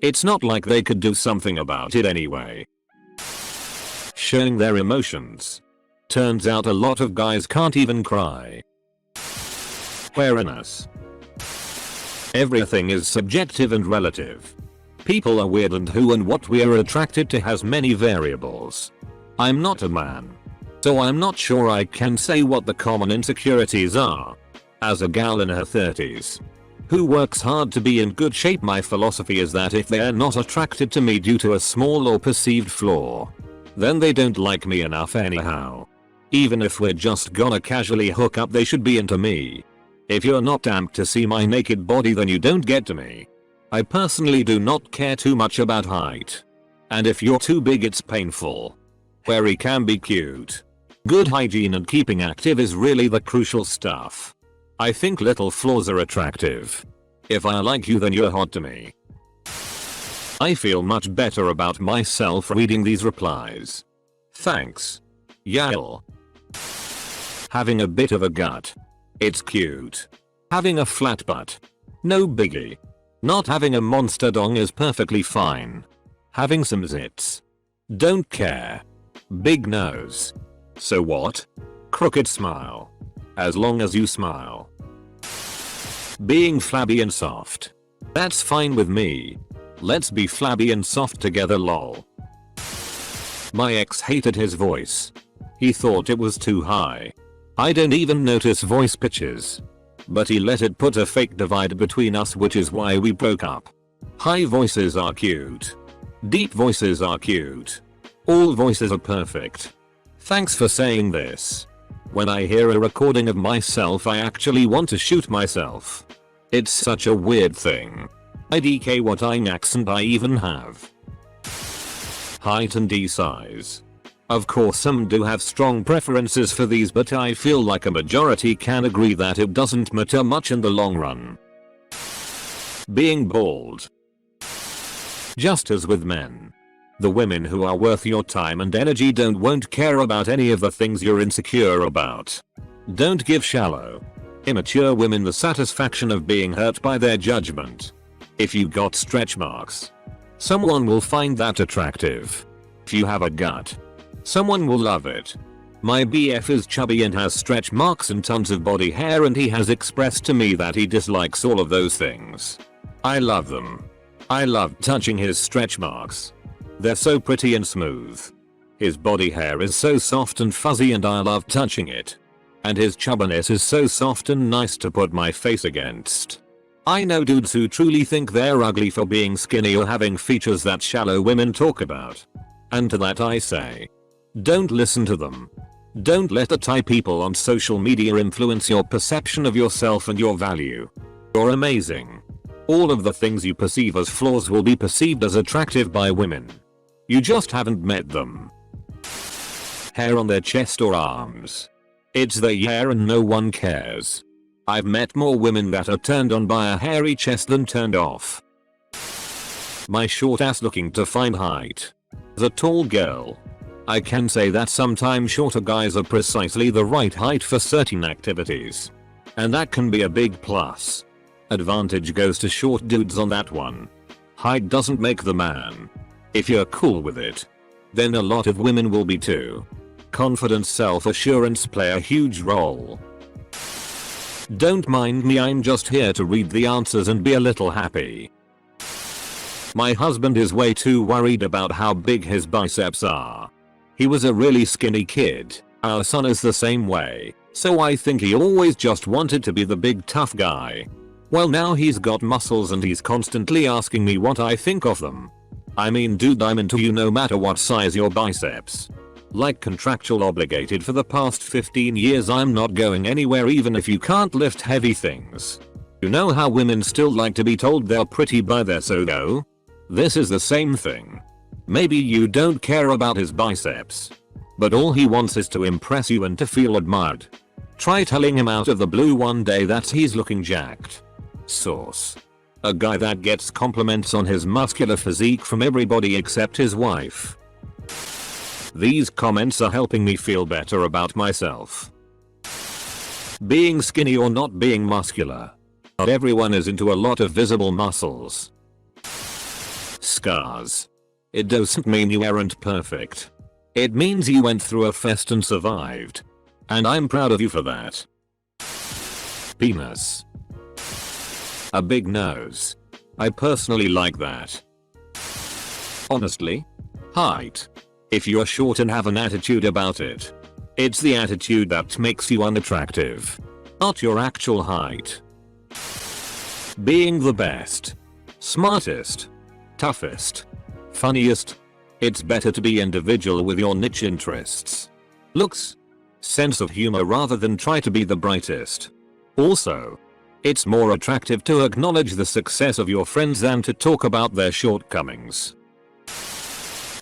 It's not like they could do something about it anyway. Showing their emotions. Turns out a lot of guys can't even cry. Queerness. Everything is subjective and relative. People are weird and who and what we are attracted to has many variables. I'm not a man, so I'm not sure I can say what the common insecurities are. As a gal in her 30s who works hard to be in good shape, my philosophy is that if they are not attracted to me due to a small or perceived flaw, then they don't like me enough anyhow. Even if we're just gonna casually hook up, they should be into me. If you're not amped to see my naked body, then you don't get to me. I personally do not care too much about height. And if you're too big, it's painful. Hairy can be cute. Good hygiene and keeping active is really the crucial stuff. I think little flaws are attractive. If I like you, then you're hot to me. I feel much better about myself reading these replies. Thanks. Yael. Having a bit of a gut. It's cute. Having a flat butt. No biggie. Not having a monster dong is perfectly fine. Having some zits. Don't care. Big nose. So what? Crooked smile. As long as you smile. Being flabby and soft. That's fine with me. Let's be flabby and soft together, lol. My ex hated his voice. He thought it was too high. I don't even notice voice pitches. But he let it put a fake divide between us, which is why we broke up. High voices are cute. Deep voices are cute. All voices are perfect. Thanks for saying this. When I hear a recording of myself, I actually want to shoot myself. It's such a weird thing. IDK what accent I even have. Height and D size. Of course some do have strong preferences for these, but I feel like a majority can agree that it doesn't matter much in the long run. Being bald. Just as with men. The women who are worth your time and energy won't care about any of the things you're insecure about. Don't give shallow, immature women the satisfaction of being hurt by their judgment. If you got stretch marks, someone will find that attractive. If you have a gut, someone will love it. My BF is chubby and has stretch marks and tons of body hair, and he has expressed to me that he dislikes all of those things. I love them. I love touching his stretch marks. They're so pretty and smooth. His body hair is so soft and fuzzy and I love touching it. And his chubbiness is so soft and nice to put my face against. I know dudes who truly think they're ugly for being skinny or having features that shallow women talk about. And to that I say, don't listen to them. Don't let the type people on social media influence your perception of yourself and your value. You're amazing. All of the things you perceive as flaws will be perceived as attractive by women. You just haven't met them. Hair on their chest or arms. It's their hair and no one cares. I've met more women that are turned on by a hairy chest than turned off. My short ass looking to find height. As a tall girl, I can say that sometimes shorter guys are precisely the right height for certain activities. And that can be a big plus. Advantage goes to short dudes on that one. Height doesn't make the man. If you're cool with it, then a lot of women will be too. Confidence, self-assurance play a huge role. Don't mind me, I'm just here to read the answers and be a little happy. My husband is way too worried about how big his biceps are. He was a really skinny kid. Our son is the same way, so I think he always just wanted to be the big tough guy. Well, now he's got muscles and he's constantly asking me what I think of them. I mean, dude, I'm into you no matter what size your biceps. Like contractual obligated for the past 15 years, I'm not going anywhere even if you can't lift heavy things. You know how women still like to be told they're pretty by their pseudo? This is the same thing. Maybe you don't care about his biceps, but all he wants is to impress you and to feel admired. Try telling him out of the blue one day that he's looking jacked. Source: a guy that gets compliments on his muscular physique from everybody except his wife. These comments are helping me feel better about myself. Being skinny or not being muscular. Not everyone is into a lot of visible muscles. Scars. It doesn't mean you aren't perfect. It means you went through a fest and survived. And I'm proud of you for that. Penis. A big nose. I personally like that. Honestly? Height. If you're short and have an attitude about it. It's the attitude that makes you unattractive. Not your actual height. Being the best. Smartest. Toughest. Funniest. It's better to be individual with your niche interests. Looks. Sense of humor rather than try to be the brightest. Also. It's more attractive to acknowledge the success of your friends than to talk about their shortcomings.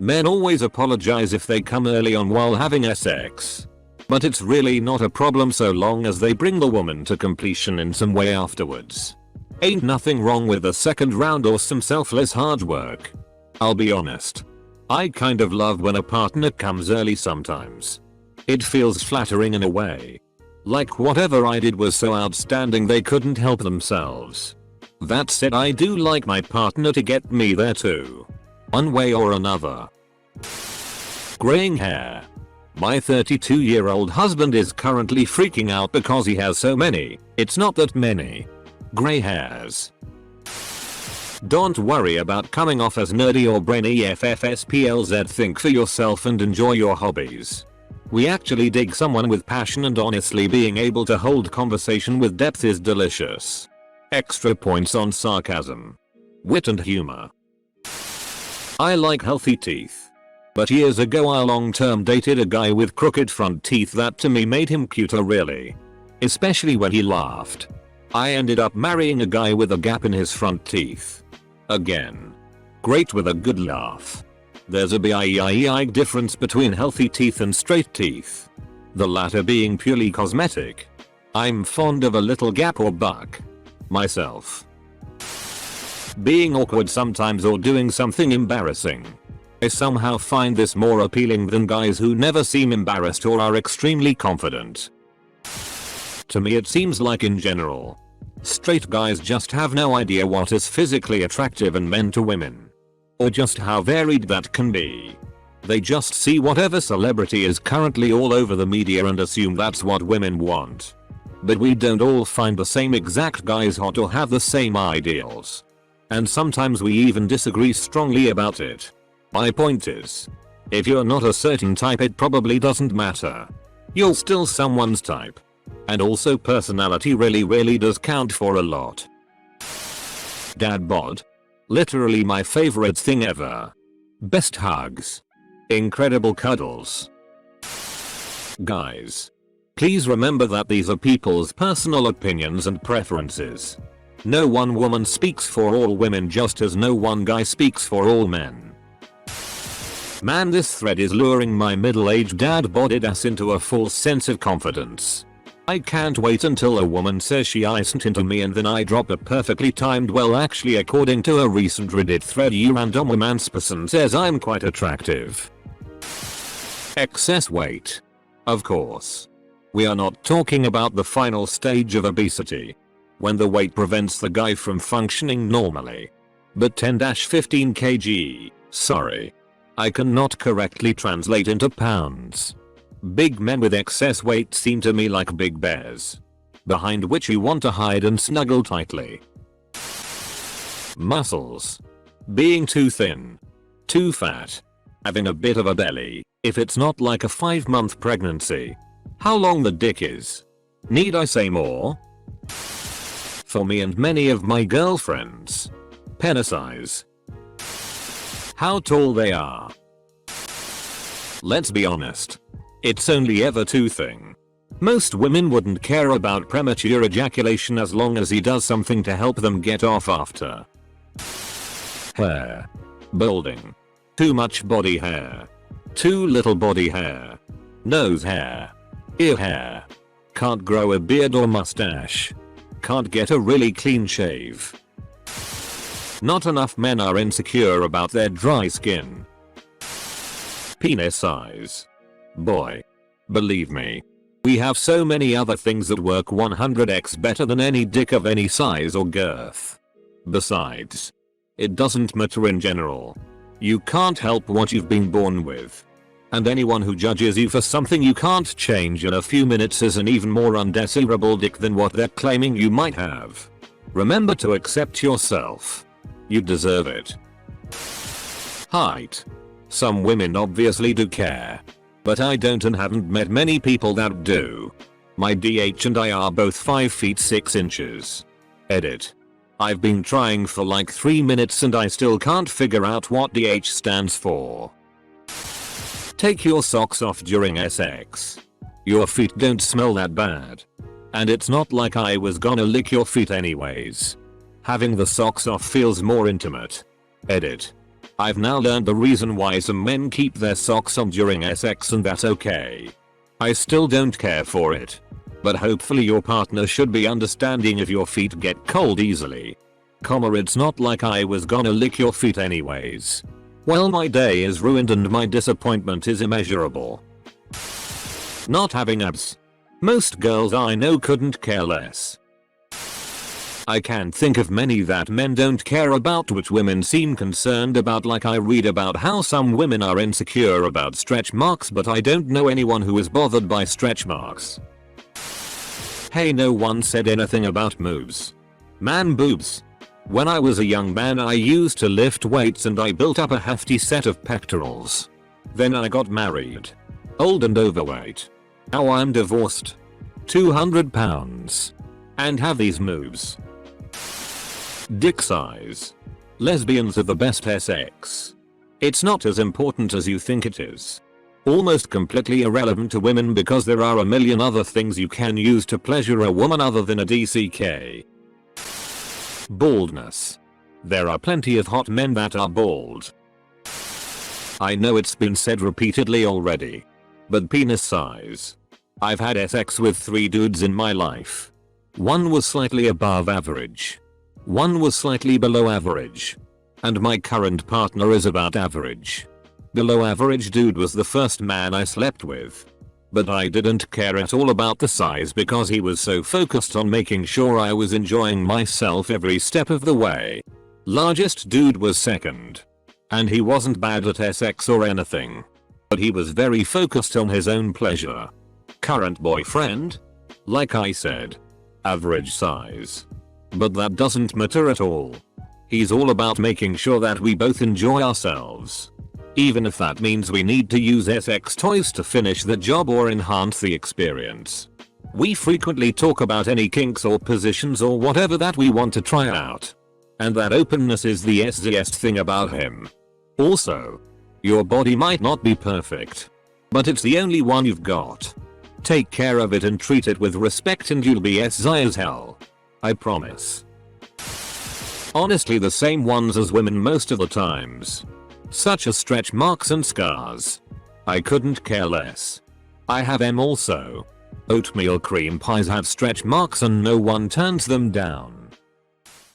Men always apologize if they come early on while having sex. But it's really not a problem so long as they bring the woman to completion in some way afterwards. Ain't nothing wrong with a second round or some selfless hard work. I'll be honest. I kind of love when a partner comes early sometimes. It feels flattering in a way. Like whatever I did was so outstanding they couldn't help themselves. That said, I do like my partner to get me there too. One way or another. Graying hair. My 32-year-old husband is currently freaking out because he has so many, it's not that many, gray hairs. Don't worry about coming off as nerdy or brainy FFSPLZ. Think for yourself and enjoy your hobbies. We actually dig someone with passion, and honestly being able to hold conversation with depth is delicious. Extra points on sarcasm. Wit and humor. I like healthy teeth. But years ago I long-term dated a guy with crooked front teeth that to me made him cuter really. Especially when he laughed. I ended up marrying a guy with a gap in his front teeth. Again. Great with a good laugh. There's a big difference between healthy teeth and straight teeth. The latter being purely cosmetic. I'm fond of a little gap or buck. Myself. Being awkward sometimes or doing something embarrassing. I somehow find this more appealing than guys who never seem embarrassed or are extremely confident. To me it seems like in general, straight guys just have no idea what is physically attractive in men to women. Or just how varied that can be. They just see whatever celebrity is currently all over the media and assume that's what women want. But we don't all find the same exact guys hot or have the same ideals. And sometimes we even disagree strongly about it. My point is, if you're not a certain type it probably doesn't matter. You're still someone's type. And also personality really does count for a lot. Dad bod. Literally my favorite thing ever. Best hugs. Incredible cuddles. Guys. Please remember that these are people's personal opinions and preferences. No one woman speaks for all women, just as no one guy speaks for all men. Man, this thread is luring my middle-aged dad-bodied ass into a false sense of confidence. I can't wait until a woman says she isn't into me and then I drop a perfectly timed well actually according to a recent Reddit thread you random woman's person says I'm quite attractive. Excess weight. Of course. We are not talking about the final stage of obesity. When the weight prevents the guy from functioning normally. But 10-15 kg, sorry. I cannot correctly translate into pounds. Big men with excess weight seem to me like big bears. Behind which you want to hide and snuggle tightly. Muscles. Being too thin. Too fat. Having a bit of a belly, if it's not like a 5-month pregnancy. How long the dick is. Need I say more? For me and many of my girlfriends. Penis size. How tall they are. Let's be honest. It's only ever two thing. Most women wouldn't care about premature ejaculation as long as he does something to help them get off after. Hair. Balding. Too much body hair. Too little body hair. Nose hair. Ear hair. Can't grow a beard or mustache. Can't get a really clean shave. Not enough men are insecure about their dry skin. Penis size. Boy. Believe me. We have so many other things that work 100x better than any dick of any size or girth. Besides. It doesn't matter in general. You can't help what you've been born with. And anyone who judges you for something you can't change in a few minutes is an even more undesirable dick than what they're claiming you might have. Remember to accept yourself. You deserve it. Height. Some women obviously do care. But I don't and haven't met many people that do. My DH and I are both 5 feet 6 inches. Edit. I've been trying for like 3 minutes and I still can't figure out what DH stands for. Take your socks off during sex. Your feet don't smell that bad. And it's not like I was gonna lick your feet anyways. Having the socks off feels more intimate. Edit. I've now learned the reason why some men keep their socks on during sex and that's okay. I still don't care for it. But hopefully your partner should be understanding if your feet get cold easily. It's not like I was gonna lick your feet anyways. Well, my day is ruined and my disappointment is immeasurable. Not having abs. Most girls I know couldn't care less. I can't think of many that men don't care about which women seem concerned about, like I read about how some women are insecure about stretch marks, but I don't know anyone who is bothered by stretch marks. Hey, no one said anything about moves. Man boobs. When I was a young man I used to lift weights and I built up a hefty set of pectorals. Then I got married. Old and overweight. Now I'm divorced. 200 pounds. And have these moves. Dick size. Lesbians are the best sex. It's not as important as you think it is. Almost completely irrelevant to women because there are a million other things you can use to pleasure a woman other than a DCK. Baldness. There are plenty of hot men that are bald. I know it's been said repeatedly already. But penis size. I've had sex with 3 dudes in my life. One was slightly above average. One was slightly below average. And my current partner is about average. Below average dude was the first man I slept with. But I didn't care at all about the size because he was so focused on making sure I was enjoying myself every step of the way. Largest dude was second. And he wasn't bad at sex or anything. But he was very focused on his own pleasure. Current boyfriend? Like I said. Average size. But that doesn't matter at all. He's all about making sure that we both enjoy ourselves. Even if that means we need to use sex toys to finish the job or enhance the experience. We frequently talk about any kinks or positions or whatever that we want to try out. And that openness is the easiest thing about him. Also, your body might not be perfect. But it's the only one you've got. Take care of it and treat it with respect and you'll be as hell. I promise. Honestly, the same ones as women most of the times. Such as stretch marks and scars. I couldn't care less. I have them also. Oatmeal cream pies have stretch marks and no one turns them down.